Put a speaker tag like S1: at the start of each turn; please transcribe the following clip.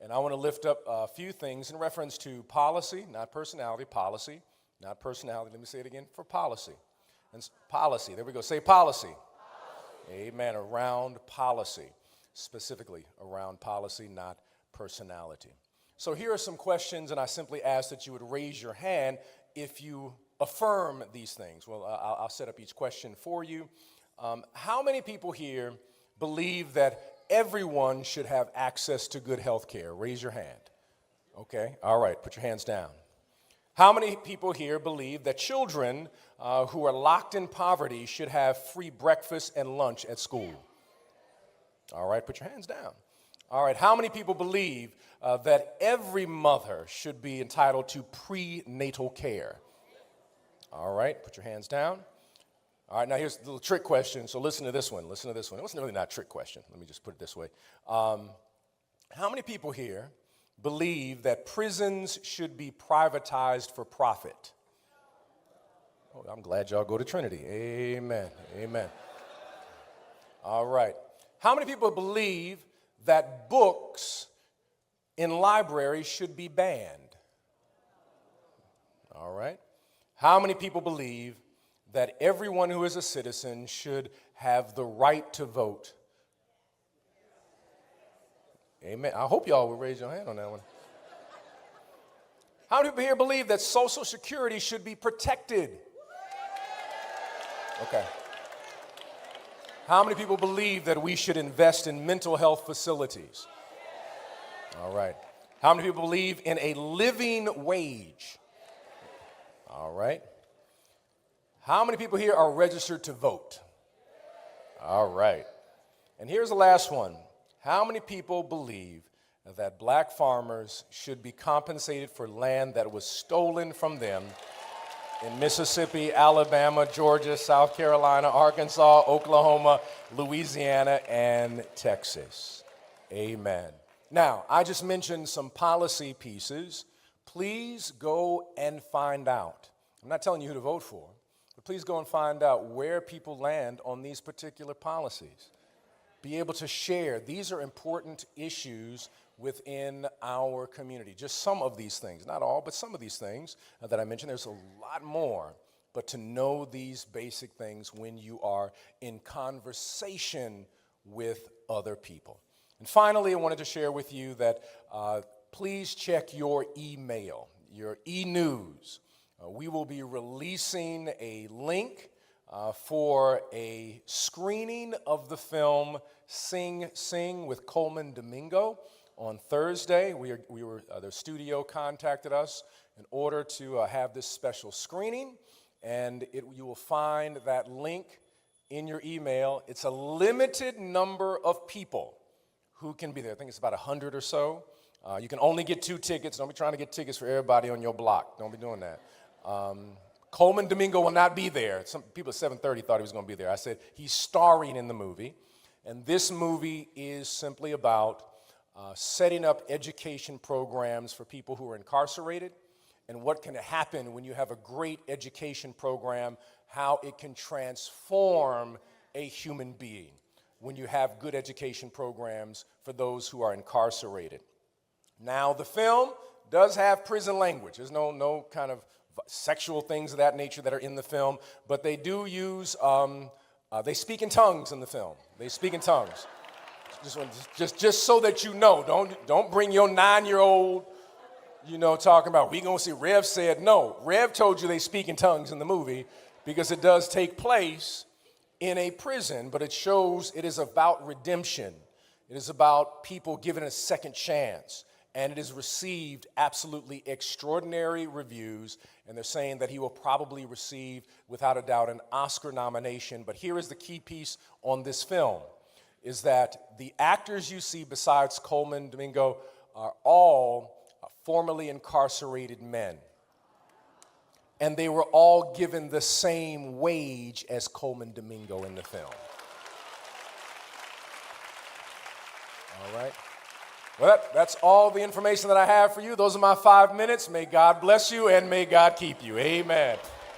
S1: And I want to lift up a few things in reference to policy, not personality, policy, not personality. Let me say it again, for policy. And policy, there we go, say policy. Amen, around policy, specifically around policy, not personality. So here are some questions, and I simply ask that you would raise your hand if you affirm these things. Well, I'll set up each question for you. How many people here believe that everyone should have access to good health care? Raise your hand. Okay, all right, put your hands down. How many people here believe that children who are locked in poverty should have free breakfast and lunch at school? All right, put your hands down. All right, how many people believe that every mother should be entitled to prenatal care? All right, put your hands down. All right, now here's the little trick question, so listen to this one. It wasn't really not a trick question. Let me just put it this way. How many people here believe that prisons should be privatized for profit? Oh, I'm glad y'all go to Trinity. Amen. Amen. All right. How many people believe that books in libraries should be banned? All right. How many people believe that everyone who is a citizen should have the right to vote? Amen. I hope y'all will raise your hand on that one. How many people here believe that Social Security should be protected? Okay. How many people believe that we should invest in mental health facilities? All right. How many people believe in a living wage? All right. How many people here are registered to vote? All right. And here's the last one. How many people believe that black farmers should be compensated for land that was stolen from them in Mississippi, Alabama, Georgia, South Carolina, Arkansas, Oklahoma, Louisiana, and Texas? Amen. Now, I just mentioned some policy pieces. Please go and find out. I'm not telling you who to vote for, but please go and find out where people land on these particular policies. Be able to share. These are important issues within our community. Just some of these things, not all, but some of these things that I mentioned. There's a lot more, but to know these basic things when you are in conversation with other people. And finally, I wanted to share with you that please check your email, your e-news. We will be releasing a link for a screening of the film Sing Sing with Coleman Domingo on Thursday. The studio contacted us in order to have this special screening, and you will find that link in your email. It's a limited number of people who can be there. I think it's about 100 or so. You can only get 2 tickets. Don't be trying to get tickets for everybody on your block. Don't be doing that. Coleman Domingo will not be there. Some people at 7:30 thought he was going to be there. I said he's starring in the movie, and this movie is simply about setting up education programs for people who are incarcerated and what can happen when you have a great education program, how it can transform a human being when you have good education programs for those who are incarcerated. Now, the film does have prison language. There's no kind of sexual things of that nature that are in the film, but they do use, they speak in tongues in the film. They speak in tongues. Just so that you know, don't bring your 9-year-old, talking about, we gonna see. Rev said no. Rev told you they speak in tongues in the movie because it does take place in a prison, but it shows it is about redemption. It is about people given a second chance. And it has received absolutely extraordinary reviews, and they're saying that he will probably receive, without a doubt, an Oscar nomination. But here is the key piece on this film, is that the actors you see besides Coleman Domingo are all formerly incarcerated men. And they were all given the same wage as Coleman Domingo in the film. All right. Well, that's all the information that I have for you. Those are my 5 minutes. May God bless you and may God keep you. Amen.